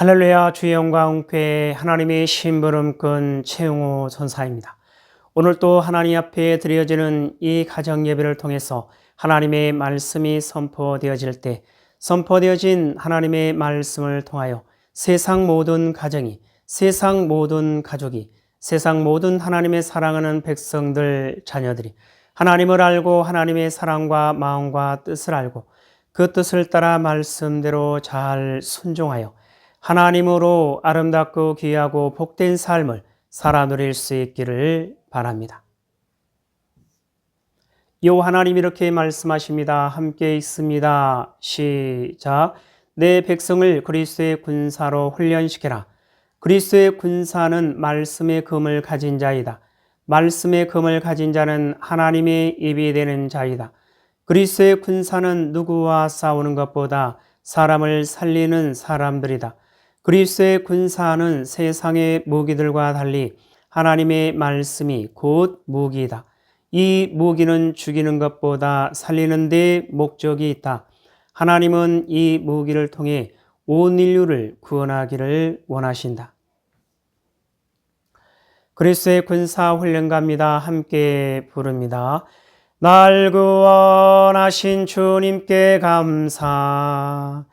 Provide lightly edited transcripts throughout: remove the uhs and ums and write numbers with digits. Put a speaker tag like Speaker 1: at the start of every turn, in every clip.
Speaker 1: 할렐루야. 주의 영광 께 하나님의 심부름꾼 최용호 전사입니다. 오늘 또 하나님 앞에 드려지는 이 가정 예배를 통해서 하나님의 말씀이 선포되어질 때 선포되어진 하나님의 말씀을 통하여 세상 모든 가정이, 세상 모든 가족이, 세상 모든 하나님의 사랑하는 백성들, 자녀들이 하나님을 알고 하나님의 사랑과 마음과 뜻을 알고 그 뜻을 따라 말씀대로 잘 순종하여 하나님으로 아름답고 귀하고 복된 삶을 살아 누릴 수 있기를 바랍니다. 요 하나님 이렇게 말씀하십니다. 함께 있습니다. 시작. 내 백성을 그리스도의 군사로 훈련시켜라. 그리스도의 군사는 말씀의 금을 가진 자이다. 말씀의 금을 가진 자는 하나님의 입이 되는 자이다. 그리스도의 군사는 누구와 싸우는 것보다 사람을 살리는 사람들이다. 그리스도의 군사는 세상의 무기들과 달리 하나님의 말씀이 곧 무기이다. 이 무기는 죽이는 것보다 살리는 데 목적이 있다. 하나님은 이 무기를 통해 온 인류를 구원하기를 원하신다. 그리스도의 군사 훈련가입니다. 함께 부릅니다. 날 구원하신 주님께 감사.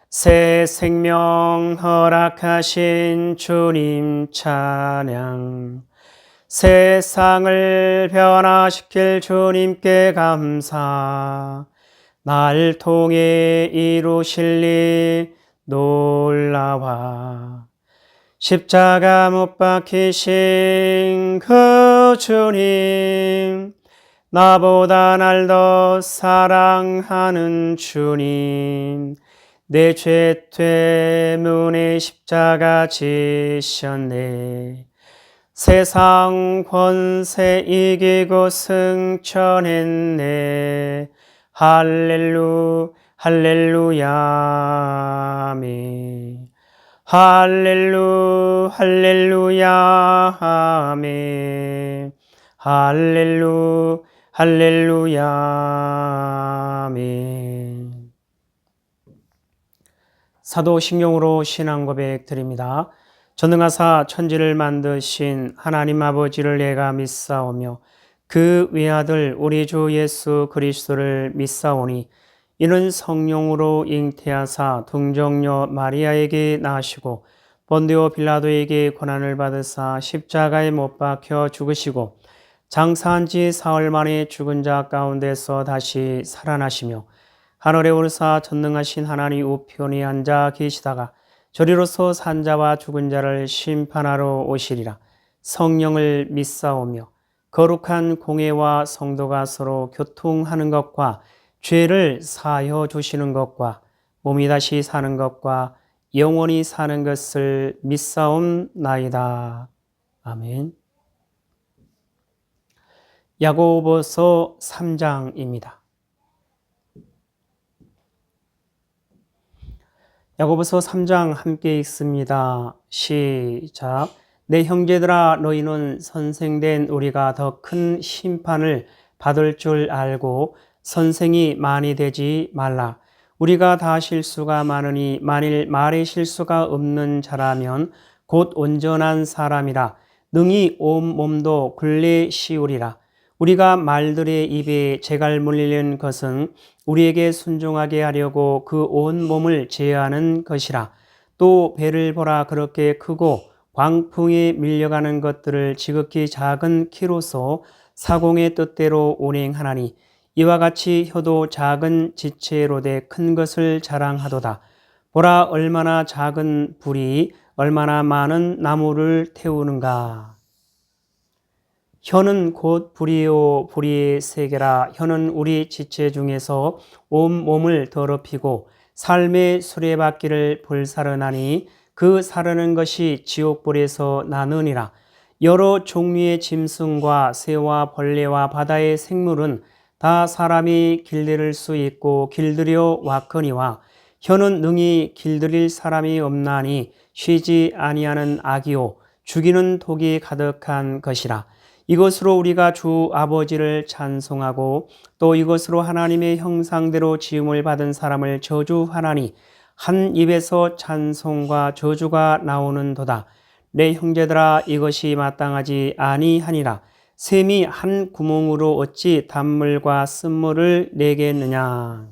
Speaker 1: 새 생명 허락하신 주님 찬양. 세상을 변화시킬 주님께 감사. 날 통해 이루실 일 놀라와. 십자가 못 박히신 그 주님, 나보다 날 더 사랑하는 주님, 내 죄 때문에 십자가 지셨네. 세상 권세 이기고 승천했네. 할렐루야 아멘. 할렐루야 아멘. 할렐루야 아멘. 사도신경으로 신앙 고백 드립니다. 전능하사 천지를 만드신 하나님 아버지를 내가 믿사오며 그 외아들 우리 주 예수 그리스도를 믿사오니 이는 성령으로 잉태하사 동정녀 마리아에게 나시고 본디오 빌라도에게 고난을 받으사 십자가에 못 박혀 죽으시고 장사한 지 사흘 만에 죽은 자 가운데서 다시 살아나시며 하늘에 오르사 전능하신 하나님 우편에 앉아 계시다가 저리로서 산자와 죽은 자를 심판하러 오시리라. 성령을 믿사오며 거룩한 공회와 성도가 서로 교통하는 것과 죄를 사하여 주시는 것과 몸이 다시 사는 것과 영원히 사는 것을 믿사옵나이다. 아멘. 야고보서 3장입니다. 야고보서 3장 함께 읽습니다. 시작. 내 형제들아 너희는 선생된 우리가 더 큰 심판을 받을 줄 알고 선생이 많이 되지 말라. 우리가 다 실수가 많으니 만일 말에 실수가 없는 자라면 곧 온전한 사람이라 능히 온 몸도 굴레 씌우리라. 우리가 말들의 입에 재갈 물리는 것은 우리에게 순종하게 하려고 그 온 몸을 제어하는 것이라. 또 배를 보라. 그렇게 크고 광풍에 밀려가는 것들을 지극히 작은 키로서 사공의 뜻대로 운행하나니 이와 같이 혀도 작은 지체로 돼 큰 것을 자랑하도다. 보라, 얼마나 작은 불이 얼마나 많은 나무를 태우는가. 혀는 곧 불이요 불의 세계라. 혀는 우리 지체 중에서 온 몸을 더럽히고 삶의 수레바퀴를 불사르나니 그 사르는 것이 지옥불에서 나느니라. 여러 종류의 짐승과 새와 벌레와 바다의 생물은 다 사람이 길들일 수 있고 길들여 왔거니와 혀는 능히 길들일 사람이 없나니 쉬지 아니하는 악이요 죽이는 독이 가득한 것이라. 이것으로 우리가 주 아버지를 찬송하고 또 이것으로 하나님의 형상대로 지음을 받은 사람을 저주하나니 한 입에서 찬송과 저주가 나오는도다. 내 형제들아 이것이 마땅하지 아니하니라. 샘이 한 구멍으로 어찌 단물과 쓴물을 내겠느냐.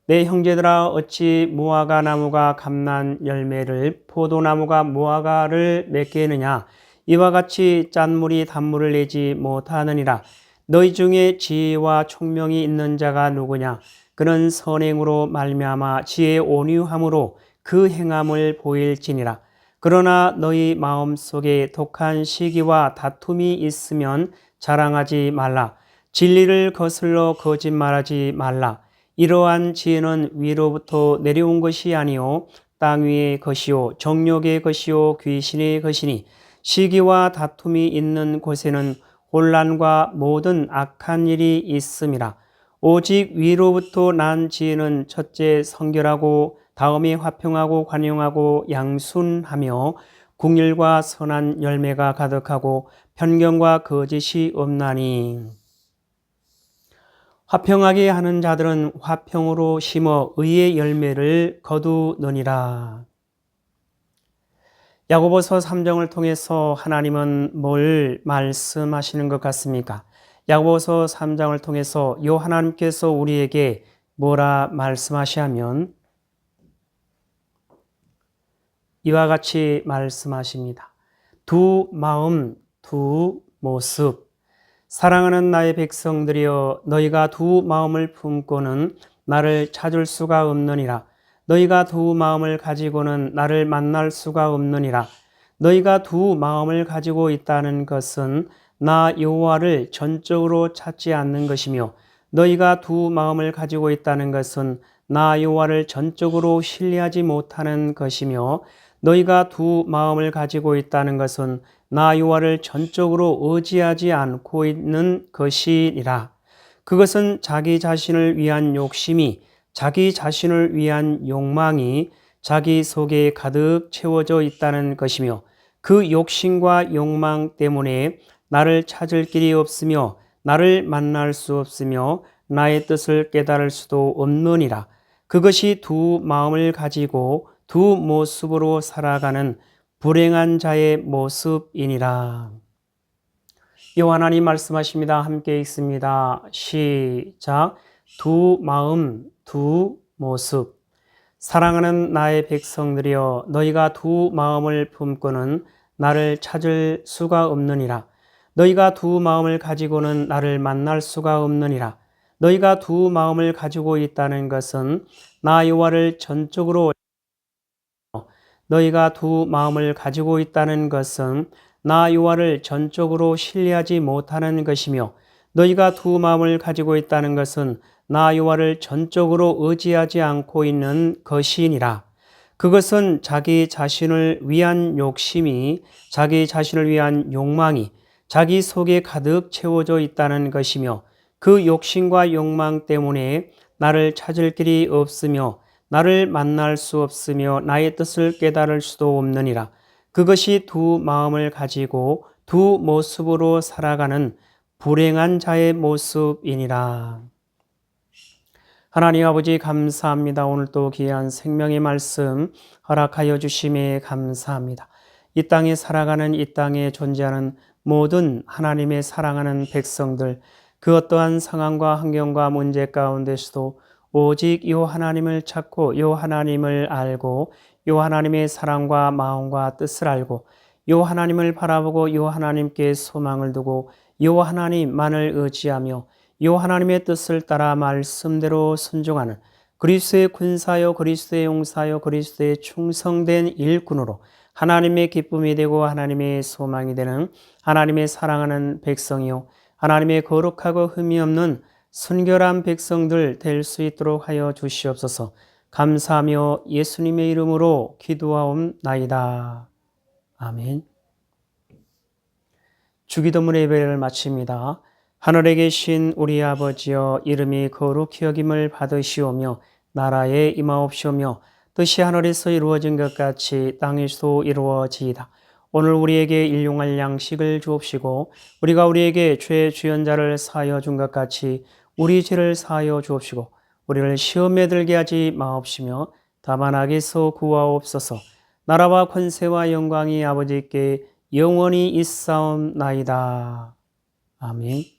Speaker 1: 내 형제들아 어찌 무화과 나무가 감난 열매를 포도나무가 무화과를 맺겠느냐. 이와 같이 짠물이 단물을 내지 못하느니라. 너희 중에 지혜와 총명이 있는 자가 누구냐. 그는 선행으로 말미암아 지혜의 온유함으로 그 행함을 보일지니라. 그러나 너희 마음속에 독한 시기와 다툼이 있으면 자랑하지 말라. 진리를 거슬러 거짓말하지 말라. 이러한 지혜는 위로부터 내려온 것이 아니요 땅 위의 것이요 정욕의 것이요 귀신의 것이니 시기와 다툼이 있는 곳에는 혼란과 모든 악한 일이 있음이라. 오직 위로부터 난 지혜는 첫째 성결하고 다음에 화평하고 관용하고 양순하며 궁율과 선한 열매가 가득하고 편견과 거짓이 없나니. 화평하게 하는 자들은 화평으로 심어 의의 열매를 거두느니라. 야고보서 3장을 통해서 하나님은 뭘 말씀하시는 것 같습니까? 야고보서 3장을 통해서 요 하나님께서 우리에게 뭐라 말씀하시냐면 이와 같이 말씀하십니다. 두 마음, 두 모습. 사랑하는 나의 백성들이여 너희가 두 마음을 품고는 나를 찾을 수가 없느니라. 너희가 두 마음을 가지고는 나를 만날 수가 없느니라. 너희가 두 마음을 가지고 있다는 것은 나 여호와를 전적으로 찾지 않는 것이며 너희가 두 마음을 가지고 있다는 것은 나 여호와를 전적으로 신뢰하지 못하는 것이며 너희가 두 마음을 가지고 있다는 것은 나 여호와를 전적으로 의지하지 않고 있는 것이니라. 그것은 자기 자신을 위한 욕심이 자기 자신을 위한 욕망이 자기 속에 가득 채워져 있다는 것이며 그 욕심과 욕망 때문에 나를 찾을 길이 없으며 나를 만날 수 없으며 나의 뜻을 깨달을 수도 없느니라. 그것이 두 마음을 가지고 두 모습으로 살아가는 불행한 자의 모습이니라. 여호와 하나님 말씀하십니다. 함께 읽습니다. 시작. 두 마음, 두 모습. 사랑하는 나의 백성들이여 너희가 두 마음을 품고는 나를 찾을 수가 없느니라. 너희가 두 마음을 가지고는 나를 만날 수가 없느니라. 너희가 두 마음을 가지고 있다는 것은 나 여호와를 전적으로 너희가 두 마음을 가지고 있다는 것은 나 여호와를 전적으로 신뢰하지 못하는 것이며 너희가 두 마음을 가지고 있다는 것은 나 여호와를 전적으로 의지하지 않고 있는 것이니라. 그것은 자기 자신을 위한 욕심이 자기 자신을 위한 욕망이 자기 속에 가득 채워져 있다는 것이며 그 욕심과 욕망 때문에 나를 찾을 길이 없으며 나를 만날 수 없으며 나의 뜻을 깨달을 수도 없느니라. 그것이 두 마음을 가지고 두 모습으로 살아가는 불행한 자의 모습이니라. 하나님 아버지 감사합니다. 오늘 또 귀한 생명의 말씀 허락하여 주심에 감사합니다. 이 땅에 살아가는 이 땅에 존재하는 모든 하나님의 사랑하는 백성들 그 어떠한 상황과 환경과 문제 가운데서도 오직 요 하나님을 찾고 요 하나님을 알고 요 하나님의 사랑과 마음과 뜻을 알고 요 하나님을 바라보고 요 하나님께 소망을 두고 요 하나님만을 의지하며 요 하나님의 뜻을 따라 말씀대로 순종하는 그리스도의 군사요 그리스도의 용사요 그리스도의 충성된 일꾼으로 하나님의 기쁨이 되고 하나님의 소망이 되는 하나님의 사랑하는 백성이요 하나님의 거룩하고 흠이 없는 순결한 백성들 될 수 있도록 하여 주시옵소서. 감사하며 예수님의 이름으로 기도하옵나이다. 아멘. 주기도문 예배를 마칩니다. 하늘에 계신 우리 아버지여 이름이 거룩히 여김을 받으시오며 나라에 임하옵시오며 뜻이 하늘에서 이루어진 것 같이 땅에서도 이루어지이다. 오늘 우리에게 일용할 양식을 주옵시고 우리가 우리에게 죄 주연자를 사하여 준 것 같이 우리 죄를 사하여 주옵시고 우리를 시험에 들게 하지 마옵시며 다만 악에서 구하옵소서. 나라와 권세와 영광이 아버지께 영원히 있사옵나이다. 아멘.